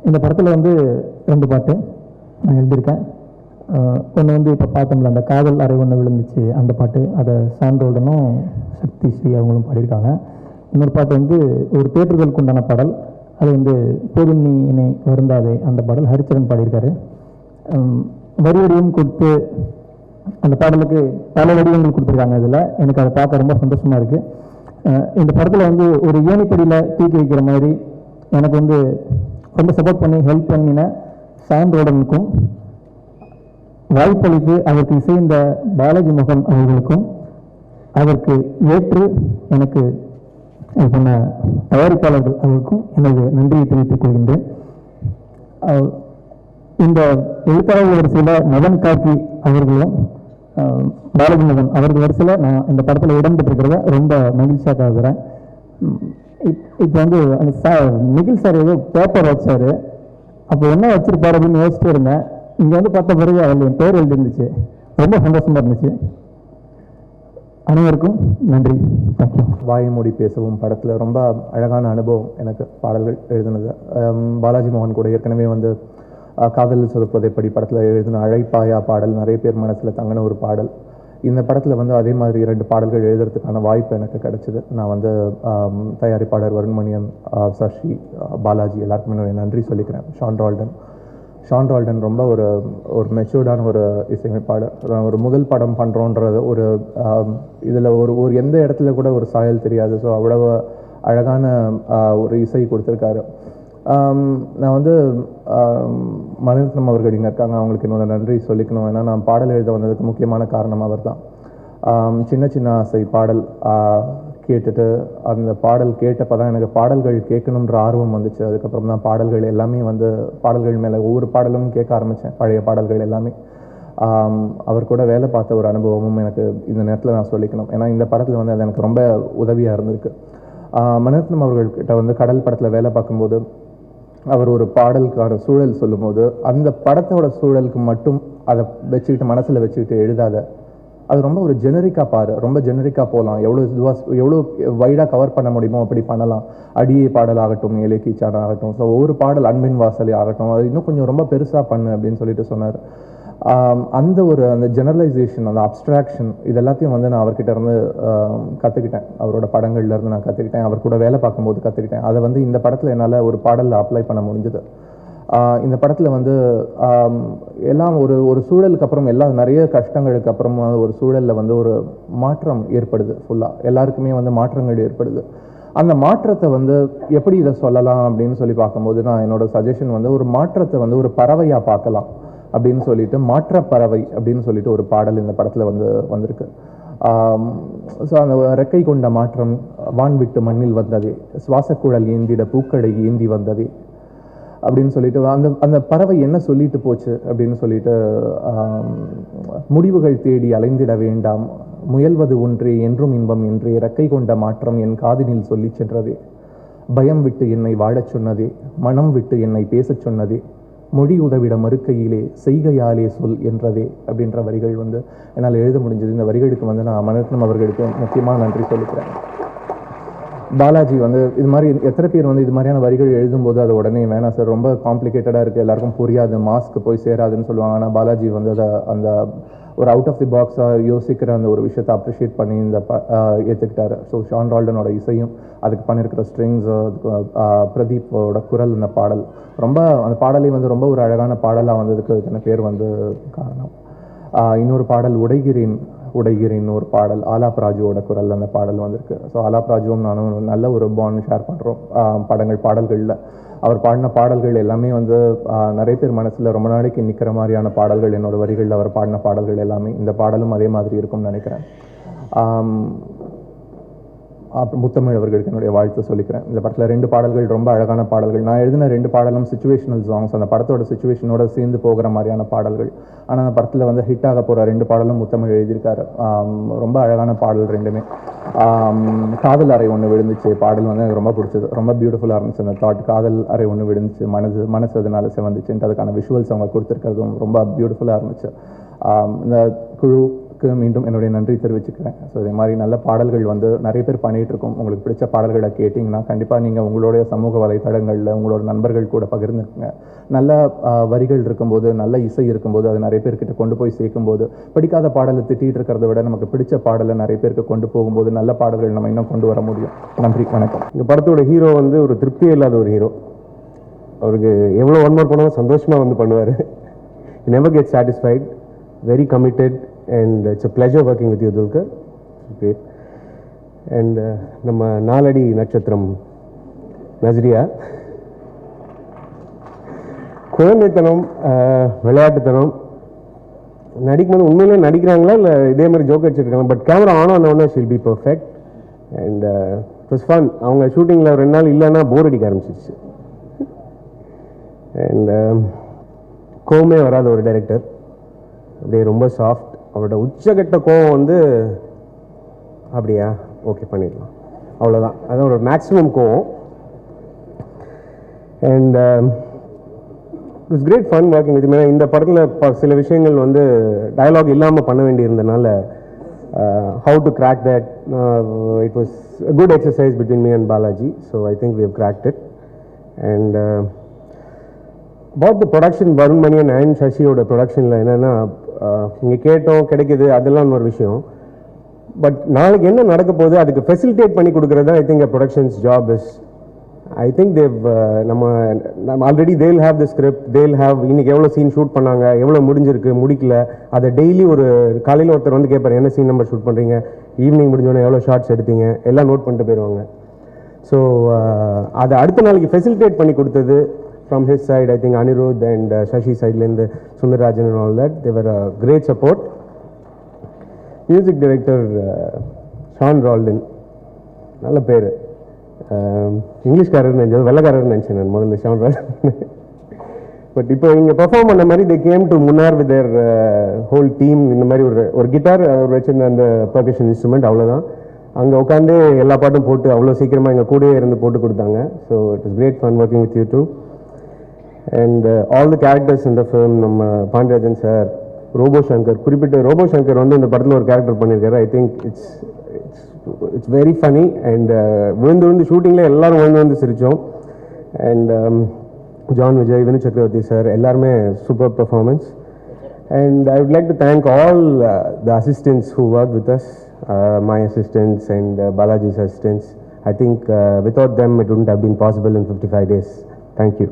இந்த படத்தில் வந்து 2 பாட்டு நான் எழுதியிருக்கேன். ஒன்று வந்து இப்போ பார்த்தோம்ல, அந்த காதல் அறை ஒன்று விழுந்துச்சு அந்த பாட்டு, அதை சாண்டோல்டனும் சக்தி ஸ்ரீ அவங்களும் பாடியிருக்காங்க. இன்னொரு பாட்டு வந்து ஒரு தேட்டர்களுக்கு உண்டான பாடல், அது வந்து போதும் நீ என்னை வருந்தாதே அந்த பாடல் ஹரிச்சரன் பாடியிருக்காரு. வரி வடிவம் கொடுத்து அந்த பாடலுக்கு பல வடிவங்கள் கொடுத்துருக்காங்க. இதில் எனக்கு அதை பார்க்க ரொம்ப சந்தோஷமாக இருக்குது. இந்த படத்தில் வந்து ஒரு ஏணிப்படியில் தூக்கி வைக்கிற மாதிரி எனக்கு வந்து ரொம்ப சப்போர்ட் பண்ணி ஹெல்ப் பண்ணின சாண்டோடனுக்கும், வாய்ப்பளித்து அதற்கு இசைந்த பாலாஜி மோகன் அவர்களுக்கும், அதற்கு ஏற்று எனக்கு சொன்ன தயாரிப்பாளர்கள் அவர்களுக்கும் எனது நன்றியை தெரிவித்துக் கொள்கின்றேன். இந்த எழுத்தாளர் வரிசையில் மதன் காக்கி அவர்களும் பாலாஜி மோகன் அவர்கள் வரிசையில் நான் இந்த படத்தில் இடம்பெற்றிருக்கிறத ரொம்ப மகிழ்ச்சியாக பார்க்குறேன். இப்போ வந்து அந்த நிகில் சார் ஏதோ பேப்பர் வச்சார், அப்போ என்ன வச்சிருப்பார் அப்படின்னு யோசிச்சுட்டு இருந்தேன். இங்கே வந்து பார்த்த பிறகு அதில் என் பேர் எழுதிருந்துச்சு, ரொம்ப சந்தோஷமாக இருந்துச்சு. அனைவருக்கும் நன்றி, தேங்க்யூ. வாய் மூடி பேசவும் படத்தில் ரொம்ப அழகான அனுபவம் எனக்கு பாடல்கள் எழுதுனது. பாலாஜி மோகன் கூட ஏற்கனவே வந்து காதல் சொதுப்பதைப்படி படத்தில் எழுதின அழைப்பாயா பாடல் நிறைய பேர் மனசில் தங்கின ஒரு பாடல். இந்த படத்தில் வந்து அதே மாதிரி 2 பாடல்கள் எழுதுறதுக்கான வாய்ப்பு எனக்கு கிடைச்சிது. நான் வந்து தயாரிப்பாளர் வருண்மணியன், சஷி, பாலாஜி எல்லாருக்குமே என்னுடைய நன்றி சொல்லிக்கிறேன். ஷான் ரால்டன் ரொம்ப ஒரு மெச்சூர்டான ஒரு இசையமைப்பாளர். ஒரு முதல் படம் பண்ணுறோன்றது ஒரு இதில் ஒரு எந்த இடத்துல கூட ஒரு சாயல் தெரியாது. ஸோ அவ்வளவு அழகான ஒரு இசை கொடுத்துருக்காரு. நான் வந்து மணிரத்னம் அவர்கள் இங்கே இருக்காங்க, அவங்களுக்கு என்னோட நன்றி சொல்லிக்கணும். ஏன்னா நான் பாடல் எழுத வந்ததுக்கு முக்கியமான காரணம் அவர் தான். சின்ன சின்ன ஆசை பாடல் கேட்டுட்டு அந்த பாடல் கேட்டப்போ தான் எனக்கு பாடல்கள் கேட்கணுன்ற ஆர்வம் வந்துச்சு. அதுக்கப்புறம் தான் பாடல்கள் எல்லாமே வந்து பாடல்கள் மேலே ஒவ்வொரு பாடலும் கேட்க ஆரம்பித்தேன், பழைய பாடல்கள் எல்லாமே. அவர் கூட வேலை பார்த்த ஒரு அனுபவமும் எனக்கு இந்த நேரத்தில் நான் சொல்லிக்கணும். ஏன்னா இந்த படத்தில் வந்து அது எனக்கு ரொம்ப உதவியாக இருந்திருக்கு. மணிரத்னம் அவர்கள்கிட்ட வந்து கடல் படத்தில் வேலை பார்க்கும்போது அவர் ஒரு பாடலுக்கான சூழல் சொல்லும்போது அந்த படத்தோட சூழலுக்கு மட்டும் அதை வச்சுக்கிட்டு மனசில் வச்சுக்கிட்டு எழுதாத, அது ரொம்ப ஒரு ஜெனரிக்காக பாரு, ரொம்ப ஜெனரிக்காக போகலாம், எவ்வளோ வைடாக கவர் பண்ண முடியுமோ அப்படி பண்ணலாம். அடியே பாடல் ஆகட்டும், ஏலே கீச்சான் ஆகட்டும், ஸோ ஒவ்வொரு பாடல் அன்பின் வாசலே ஆகட்டும், அது இன்னும் கொஞ்சம் ரொம்ப பெருசாக பண்ணு அப்படின்னு சொல்லிட்டு சொன்னார். அந்த ஜெனரலைசேஷன், அந்த அப்ஸ்ட்ராக்ஷன், இது எல்லாத்தையும் வந்து நான் அவர்கிட்ட இருந்து கற்றுக்கிட்டேன். அவரோட படங்கள்லேருந்து நான் கற்றுக்கிட்டேன், அவர் கூட வேலை பார்க்கும்போது கற்றுக்கிட்டேன். அதை வந்து இந்த படத்தில் என்னால் ஒரு பாடலில் அப்ளை பண்ண முடிஞ்சது. இந்த படத்தில் வந்து எல்லாம் ஒரு சூழலுக்கு அப்புறம் நிறைய கஷ்டங்களுக்கு அப்புறமா ஒரு சூழலில் வந்து ஒரு மாற்றம் ஏற்படுது. ஃபுல்லாக எல்லாருக்குமே வந்து மாற்றங்கள் ஏற்படுது. அந்த மாற்றத்தை வந்து எப்படி இதை சொல்லலாம் அப்படின்னு சொல்லி பார்க்கும்போது நான் என்னோட சஜஷன் வந்து ஒரு மாற்றத்தை வந்து ஒரு பறவையாக பார்க்கலாம் அப்படின்னு சொல்லிட்டு, மாற்ற பறவை அப்படின்னு சொல்லிட்டு ஒரு பாடல் இந்த படத்தில் வந்திருக்கு. ஸோ அந்த ரெக்கை கொண்ட மாற்றம் வான் விட்டு மண்ணில் வந்ததே, சுவாசக்குழல் ஏந்திட பூக்கடை ஏந்தி வந்ததே அப்படின்னு சொல்லிட்டு அந்த பறவை என்ன சொல்லிட்டு போச்சு அப்படின்னு சொல்லிட்டு, முடிவுகள் தேடி அலைந்திட வேண்டாம், முயல்வது ஒன்றே என்றும் இன்பம் என்றே, ரெக்கை கொண்ட மாற்றம் என் காதினில் சொல்லி சென்றதே, பயம் விட்டு என்னை வாழச் சொன்னதே, மனம் விட்டு என்னை பேசச் சொன்னதே, மொழி உதவிட மறுக்கையிலே செய்கையாலே சொல் என்றதே அப்படின்ற வரிகள் வந்து என்னால் எழுத முடிஞ்சது. இந்த வரிகளுக்கு வந்து நான் மணிரத்னம் அவர்களுக்கு முக்கியமாக நன்றி சொல்லிக்கிறேன். பாலாஜி வந்து இது மாதிரி எத்தனை பேர் வந்து இது மாதிரியான வரிகள் எழுதும்போது அது உடனே வேணாம் சார், ரொம்ப காம்ப்ளிகேட்டடாக இருக்குது, எல்லாருக்கும் புரியாது, மாஸ்க்கு போய் சேராதுன்னு சொல்லுவாங்க. ஆனால் பாலாஜி வந்து அதை அந்த ஒரு அவுட் ஆஃப் தி பாக்ஸாக யோசிக்கிற அந்த ஒரு விஷயத்தை அப்ரிஷியேட் பண்ணி இந்த ஏற்றுக்கிட்டாரு. ஸோ ஷான் ரால்டனோட இசையும் அதுக்கு பண்ணியிருக்கிற ஸ்ட்ரிங்ஸ், பிரதீப்போட குரல், இந்த பாடல் ரொம்ப அந்த பாடலே வந்து ரொம்ப ஒரு அழகான பாடலாக வந்ததுக்கு இத்தனை பேர் வந்து காரணம். இன்னொரு பாடல் உடைகிறேன் ஒரு பாடல் ஆலாப் ராஜுவோட குரல் அந்த பாடல் வந்திருக்கு. ஸோ ஆலாப் ராஜுவும் நானும் நல்ல ஒரு பாண்ட் ஷேர் பண்ணுறோம் பாடல்களில். அவர் பாடின பாடல்கள் எல்லாமே வந்து நிறைய பேர் மனசில் ரொம்ப நாளைக்கு நிற்கிற மாதிரியான பாடல்கள். என்னோட வரிகளில் அவர் பாடின பாடல்கள் எல்லாமே, இந்த பாடலும் அதே மாதிரி இருக்கும்னு நினைக்கிறேன். முத்தமிழ் அவர்களுக்கு என்னுடைய வாழ்த்து சொல்லிக்கிறேன். இந்த படத்தில் 2 பாடல்கள் ரொம்ப அழகான பாடல்கள். நான் எழுதின 2 பாடலும் சிச்சுவேஷனல் சாங்ஸ், அந்த படத்தோட சிச்சுவேஷனோட சேர்ந்து போகிற மாதிரியான பாடல்கள். ஆனால் அந்த படத்தில் வந்து ஹிட் ஆக போகிற 2 பாடலும் முத்தமிழ் எழுதியிருக்காரு. ரொம்ப அழகான பாடல் 2மே. காதல் அறை ஒன்று விழுந்துச்சு பாடல் வந்து எனக்கு ரொம்ப பிடிச்சது, ரொம்ப பியூட்டிஃபுல்லாக இருந்துச்சு. அந்த தாட், காதல் அறை ஒன்று விழுந்துச்சு, மனசு அதனால சிவந்துச்சுன்ட்டு அதுக்கான விஷுவல்ஸ் அவங்க கொடுத்துருக்கிறதும் ரொம்ப பியூட்டிஃபுல்லாக இருந்துச்சு. இந்த குழுக்கு மீண்டும் என்னுடைய நன்றி தெரிவிச்சுக்கிறேன். ஸோ இதே மாதிரி நல்ல பாடல்கள் வந்து நிறைய பேர் பண்ணிகிட்டு இருக்கோம். உங்களுக்கு பிடிச்ச பாடல்களை கேட்டிங்கன்னா கண்டிப்பாக நீங்கள் உங்களுடைய சமூக வலைத்தளங்களில் உங்களோட நண்பர்கள் கூட பகிர்ந்துக்குங்க. நல்ல வரிகள் இருக்கும்போது, நல்ல இசை இருக்கும்போது, அது நிறைய பேர்கிட்ட கொண்டு போய் சேர்க்கும்போது, பிடிக்காத பாடலை திட்டிகிட்டு இருக்கிறத விட நமக்கு பிடிச்ச பாடலை நிறைய பேருக்கு கொண்டு போகும்போது நல்ல பாடல்கள் நம்ம இன்னும் கொண்டு வர முடியும். நன்றி, வணக்கம். இந்த படத்தோட ஹீரோ வந்து ஒரு திருப்தியே இல்லாத ஒரு ஹீரோ. அவருக்கு எவ்வளோ ஒன் மோர் பண்ணாலும் சந்தோஷமாக வந்து பண்ணுவார். Never get satisfied, very committed, and it's a pleasure working with you, Dulquer. Great. And நம்ம நாலடி நட்சத்திரம் நஸ்ரியா, குழந்தைத்தனம், விளையாட்டுத்தனம், நடிக்கும்போது உண்மையிலே நடிக்கிறாங்களா இல்லை இதே மாதிரி ஜோக் அடிச்சிருக்காங்க, பட் கேமரா ஆன் ஆனவுடனே she'll be perfect. And it was fun. அவங்க ஷூட்டிங்கில் 2 நாள் இல்லைன்னா போர் அடிக்க ஆரம்பிச்சிருச்சு. அண்ட் கோவமே வராத ஒரு டைரக்டர், அப்படியே ரொம்ப சாஃப்ட். அவரோட உச்சகட்ட கோவம் வந்து அப்படியா ஓகே பண்ணிடலாம், அவ்வளோதான். அதான் ஒரு மேக்ஸிமம் கோவம். And it's great fun working with. இந்த படத்தில் சில விஷயங்கள் வந்து டயலாக் இல்லாமல் பண்ண வேண்டியிருந்தனால how to crack that, it was a good exercise between me and Balaji, so I think we have cracked it. And about the production, Varun Manian and Shashiயோட ப்ரொடக்ஷனில் என்னென்னா இங்கே கேட்டோம் கிடைக்கிது அதெல்லாம் ஒரு விஷயம். பட் நாளைக்கு என்ன நடக்க போகுது அதுக்கு ஃபெசிலிட்டேட் பண்ணி கொடுக்குறது தான் I think productions job is. I think Dev நம்ம already they'll have the script, they'll have இன்னைக்கு எவ்வளோ சீன் ஷூட் பண்ணாங்க, எவ்வளோ முடிஞ்சிருக்கு, முடிக்கல, அதை டெய்லி ஒரு காலையில் ஒருத்தர் வந்து கேட்பார் என்ன சீன் நம்பர் ஷூட் பண்ணுறீங்க, ஈவினிங் முடிஞ்சோடனே எவ்வளோ ஷார்ட்ஸ் எடுத்தீங்க, எல்லாம் நோட் பண்ணிட்டு போயிடுவாங்க. ஸோ அதை அடுத்த நாளைக்கு ஃபெசிலிட்டேட் பண்ணி கொடுத்தது from his side, I think Anirudh and Shashi side and Sundararajan and all that, they were a great support. Music director Sean Roldan, நல்ல பேர், இங்கிலீஷ்காரர் நினச்சது வெள்ளக்காரர் நினச்சேன் நான் முதல்ல ஷான் ரால்டன். பட் இப்போ இங்கே பெர்ஃபார்ம் பண்ண மாதிரி they came to முன்னார் with their whole team. இந்த மாதிரி ஒரு கிட்டார் அவர் வச்சிருந்த அந்த பர்கஷன் இன்ஸ்ட்ருமெண்ட், அவ்வளோதான். அங்கே உட்காந்து எல்லா பாட்டும் போட்டு அவ்வளோ சீக்கிரமாக எங்கள் கூடயே இருந்து போட்டு கொடுத்தாங்க. So it is great fun working with you too. And all the characters in the film, நம்ம பாண்டியராஜன் சார், ரோபோ சங்கர், குறிப்பிட்ட ரோபோ சங்கர் வந்து இந்த படத்தில் ஒரு கேரக்டர் பண்ணியிருக்காரு. I think it's very funny. And விழுந்து ஷூட்டிங்கில் எல்லாரும் விழுந்து சிரித்தோம். அண்ட் ஜான் விஜய், வினு சக்கரவர்த்தி சார் எல்லாருமே super performance. And I would like to thank all the assistants who work with us, my assistants and Balaji's assistants. I think without them it wouldn't have been possible in 55 days. Thank you.